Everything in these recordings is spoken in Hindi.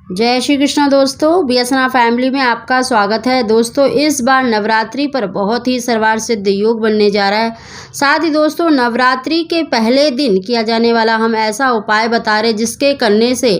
जय श्री कृष्ण दोस्तों, बीएसएनआर फैमिली में आपका स्वागत है। दोस्तों, इस बार नवरात्रि पर बहुत ही सर्वार्थ सिद्ध योग बनने जा रहा है। साथ ही दोस्तों, नवरात्रि के पहले दिन किया जाने वाला हम ऐसा उपाय बता रहे जिसके करने से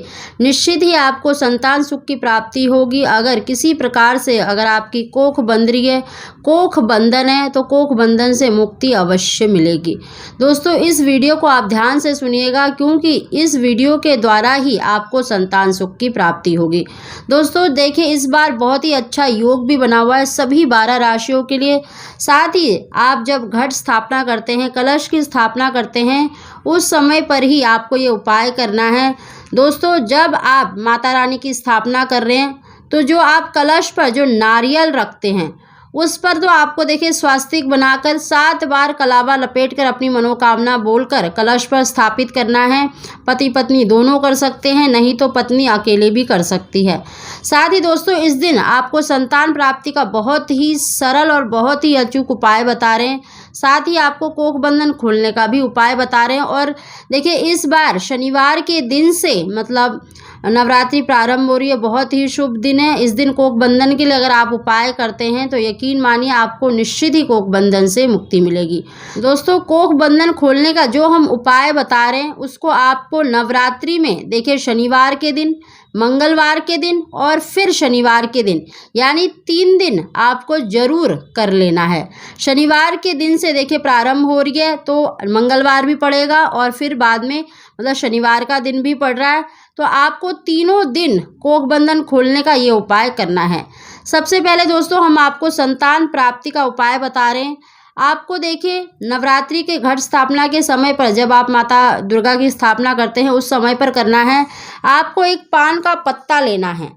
निश्चित ही आपको संतान सुख की प्राप्ति होगी। अगर किसी प्रकार से अगर आपकी कोख बंध रही है, कोख बंधन है, तो कोख बंधन से मुक्ति अवश्य मिलेगी। दोस्तों, इस वीडियो को आप ध्यान से सुनिएगा क्योंकि इस वीडियो के द्वारा ही आपको संतान सुख की प्राप्ति होगी। दोस्तों देखिए, इस बार बहुत ही अच्छा योग भी बना हुआ है सभी 12 राशियों के लिए। साथ ही आप जब घट स्थापना करते हैं, कलश की स्थापना करते हैं, उस समय पर ही आपको ये उपाय करना है। दोस्तों, जब आप माता रानी की स्थापना कर रहे हैं तो जो आप कलश पर जो नारियल रखते हैं उस पर तो आपको देखिए स्वास्तिक बनाकर 7 बार कलावा लपेटकर अपनी मनोकामना बोलकर कलश पर स्थापित करना है। पति पत्नी दोनों कर सकते हैं, नहीं तो पत्नी अकेले भी कर सकती है। साथ ही दोस्तों, इस दिन आपको संतान प्राप्ति का बहुत ही सरल और बहुत ही अचूक उपाय बता रहे हैं। साथ ही आपको कोख बंधन खोलने का भी उपाय बता रहे हैं। और देखिए, इस बार शनिवार के दिन से मतलब नवरात्रि प्रारंभ हो रही है, बहुत ही शुभ दिन है। इस दिन कोख बंधन के लिए अगर आप उपाय करते हैं तो यकीन मानिए आपको निश्चित ही कोख बंधन से मुक्ति मिलेगी। दोस्तों, कोख बंधन खोलने का जो हम उपाय बता रहे हैं उसको आपको नवरात्रि में देखिए शनिवार के दिन, मंगलवार के दिन और फिर शनिवार के दिन, यानी 3 दिन आपको जरूर कर लेना है। शनिवार के दिन से देखिए प्रारंभ हो रही है तो मंगलवार भी पड़ेगा और फिर बाद में मतलब शनिवार का दिन भी पड़ रहा है, तो आपको तीनों दिन कोख बंधन खोलने का ये उपाय करना है। सबसे पहले दोस्तों, हम आपको संतान प्राप्ति का उपाय बता रहे हैं। आपको देखिए, नवरात्रि के घट स्थापना के समय पर जब आप माता दुर्गा की स्थापना करते हैं उस समय पर करना है। आपको एक पान का पत्ता लेना है।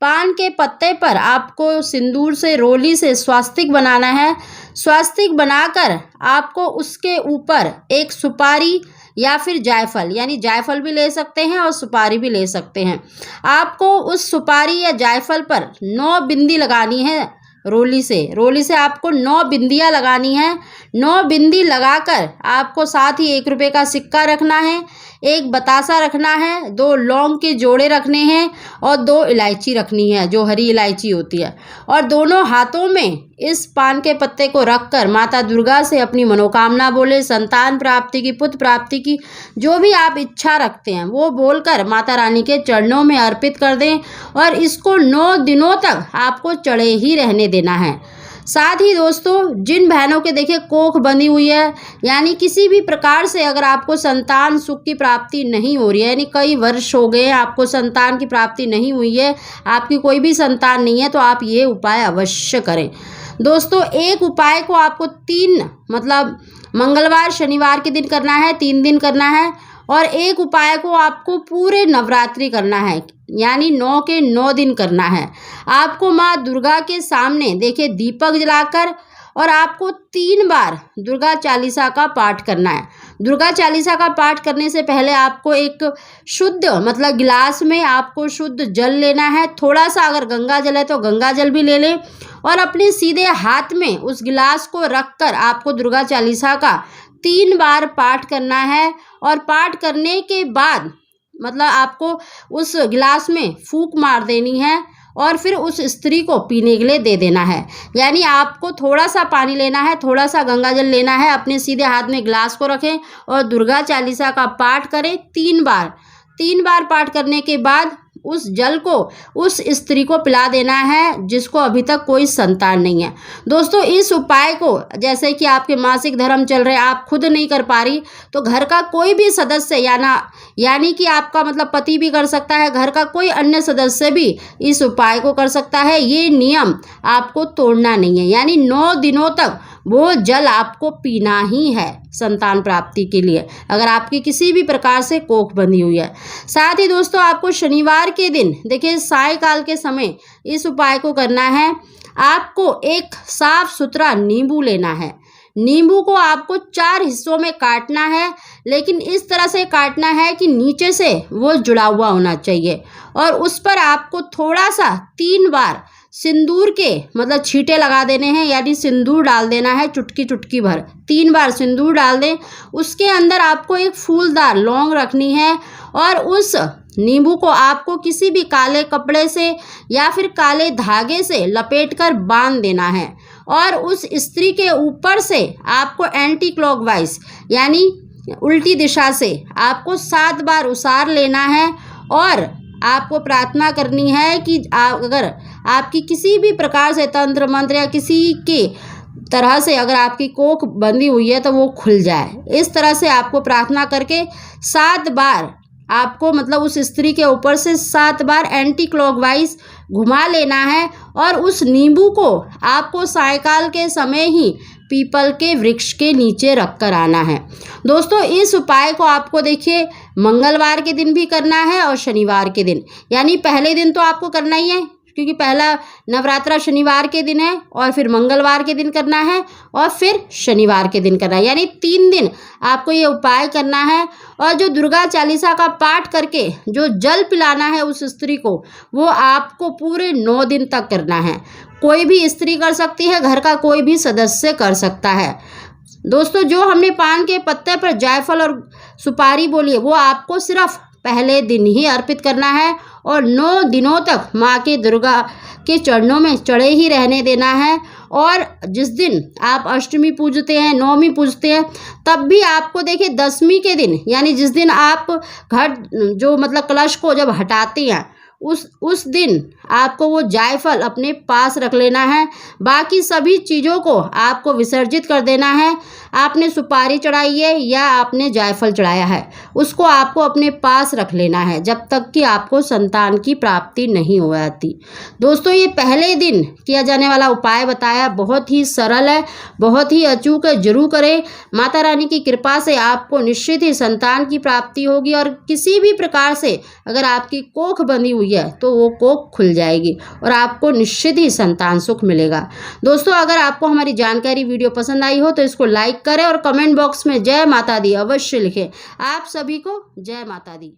पान के पत्ते पर आपको सिंदूर से, रोली से स्वास्तिक बनाना है। स्वास्तिक बनाकर आपको उसके ऊपर एक सुपारी या फिर जायफल, यानी जायफल भी ले सकते हैं और सुपारी भी ले सकते हैं। आपको उस सुपारी या जायफल पर 9 बिंदी लगानी है। रोली से आपको 9 बिंदियाँ लगानी है। 9 बिंदी लगाकर आपको साथ ही 1 रुपये का सिक्का रखना है, 1 बतासा रखना है, 2 लौंग के जोड़े रखने हैं और 2 इलायची रखनी है जो हरी इलायची होती है। और दोनों हाथों में इस पान के पत्ते को रखकर माता दुर्गा से अपनी मनोकामना बोले, संतान प्राप्ति की, पुत्र प्राप्ति की, जो भी आप इच्छा रखते हैं वो बोलकर माता रानी के चरणों में अर्पित कर दें और इसको 9 दिनों तक आपको चढ़े ही रहने देना है। साथ ही दोस्तों, जिन बहनों के देखिए कोख बंधी हुई है, यानी किसी भी प्रकार से अगर आपको संतान सुख की प्राप्ति नहीं हो रही है, यानी कई वर्ष हो गए आपको संतान की प्राप्ति नहीं हुई है, आपकी कोई भी संतान नहीं है, तो आप ये उपाय अवश्य करें। दोस्तों, एक उपाय को आपको 3 मतलब मंगलवार शनिवार के दिन करना है, 3 दिन करना है। और एक उपाय को आपको पूरे नवरात्रि करना है, यानी 9 के 9 दिन करना है। आपको माँ दुर्गा के सामने देखिए दीपक जलाकर और आपको 3 बार दुर्गा चालीसा का पाठ करना है। दुर्गा चालीसा का पाठ करने से पहले आपको एक शुद्ध मतलब गिलास में आपको शुद्ध जल लेना है। थोड़ा सा अगर गंगा जल है तो गंगा जल भी ले लें और अपने सीधे हाथ में उस गिलास को रखकर आपको दुर्गा चालीसा का 3 बार पाठ करना है। और पाठ करने के बाद मतलब आपको उस गिलास में फूंक मार देनी है और फिर उस स्त्री को पीने के लिए दे देना है। यानी आपको थोड़ा सा पानी लेना है, थोड़ा सा गंगा जल लेना है, अपने सीधे हाथ में गिलास को रखें और दुर्गा चालीसा का पाठ करें 3 बार। 3 बार पाठ करने के बाद उस जल को उस स्त्री को पिला देना है जिसको अभी तक कोई संतान नहीं है। दोस्तों, इस उपाय को जैसे कि आपके मासिक धर्म चल रहे, आप खुद नहीं कर पा रही तो घर का कोई भी सदस्य यानी कि आपका मतलब पति भी कर सकता है, घर का कोई अन्य सदस्य भी इस उपाय को कर सकता है। ये नियम आपको तोड़ना नहीं है, यानी 9 दिनों तक वो जल आपको पीना ही है संतान प्राप्ति के लिए, अगर आपकी किसी भी प्रकार से कोख बंधी हुई है। साथ ही दोस्तों, आपको शनिवार के दिन देखिए सायंकाल के समय इस उपाय को करना है। आपको एक साफ सुथरा नींबू लेना है। नींबू को आपको 4 हिस्सों में काटना है, लेकिन इस तरह से काटना है कि नीचे से वो जुड़ा हुआ होना चाहिए और उस पर आपको थोड़ा सा 3 बार सिंदूर के मतलब छींटे लगा देने हैं, यानी सिंदूर डाल देना है चुटकी चुटकी भर। 3 बार सिंदूर डाल दें। उसके अंदर आपको एक फूलदार लौंग रखनी है और उस नींबू को आपको किसी भी काले कपड़े से या फिर काले धागे से लपेटकर बांध देना है और उस स्त्री के ऊपर से आपको एंटी क्लॉकवाइज यानी उल्टी दिशा से आपको 7 बार उसार लेना है और आपको प्रार्थना करनी है कि अगर आपकी किसी भी प्रकार से तंत्र मंत्र या किसी के तरह से अगर आपकी कोख बंधी हुई है तो वो खुल जाए। इस तरह से आपको प्रार्थना करके 7 बार आपको मतलब उस स्त्री के ऊपर से 7 बार एंटी क्लॉकवाइज घुमा लेना है और उस नींबू को आपको सायंकाल के समय ही पीपल के वृक्ष के नीचे रख कर आना है। दोस्तों इस उपाय को आपको देखिए मंगलवार के दिन भी करना है और शनिवार के दिन, यानी पहले दिन तो आपको करना ही है क्योंकि पहला नवरात्रा शनिवार के दिन है और फिर मंगलवार के दिन करना है और फिर शनिवार के दिन करना है, यानी 3 दिन आपको ये उपाय करना है। और जो दुर्गा चालीसा का पाठ करके जो जल पिलाना है उस स्त्री को वो आपको पूरे 9 दिन तक करना है। कोई भी स्त्री कर सकती है, घर का कोई भी सदस्य कर सकता है। दोस्तों जो हमने पान के पत्ते पर जायफल और सुपारी बोली है वो आपको सिर्फ पहले दिन ही अर्पित करना है और 9 दिनों तक माँ के दुर्गा के चरणों में चढ़े ही रहने देना है। और जिस दिन आप अष्टमी पूजते हैं, नवमी पूजते हैं, तब भी आपको देखिए 10वीं के दिन यानी जिस दिन आप घट जो मतलब कलश को जब हटाते हैं उस दिन आपको वो जायफल अपने पास रख लेना है। बाकी सभी चीज़ों को आपको विसर्जित कर देना है। आपने सुपारी चढ़ाई है या आपने जायफल चढ़ाया है उसको आपको अपने पास रख लेना है जब तक कि आपको संतान की प्राप्ति नहीं हो जाती। दोस्तों ये पहले दिन किया जाने वाला उपाय बताया, बहुत ही सरल है, बहुत ही अचूक है, जरूर करें। माता रानी की कृपा से आपको निश्चित ही संतान की प्राप्ति होगी और किसी भी प्रकार से अगर आपकी कोख बंधी हुई है तो वो कोख खुल जाएगी और आपको निश्चित ही संतान सुख मिलेगा। दोस्तों अगर आपको हमारी जानकारी वीडियो पसंद आई हो तो इसको लाइक करें और कमेंट बॉक्स में जय माता दी अवश्य लिखें। आप सभी को जय माता दी।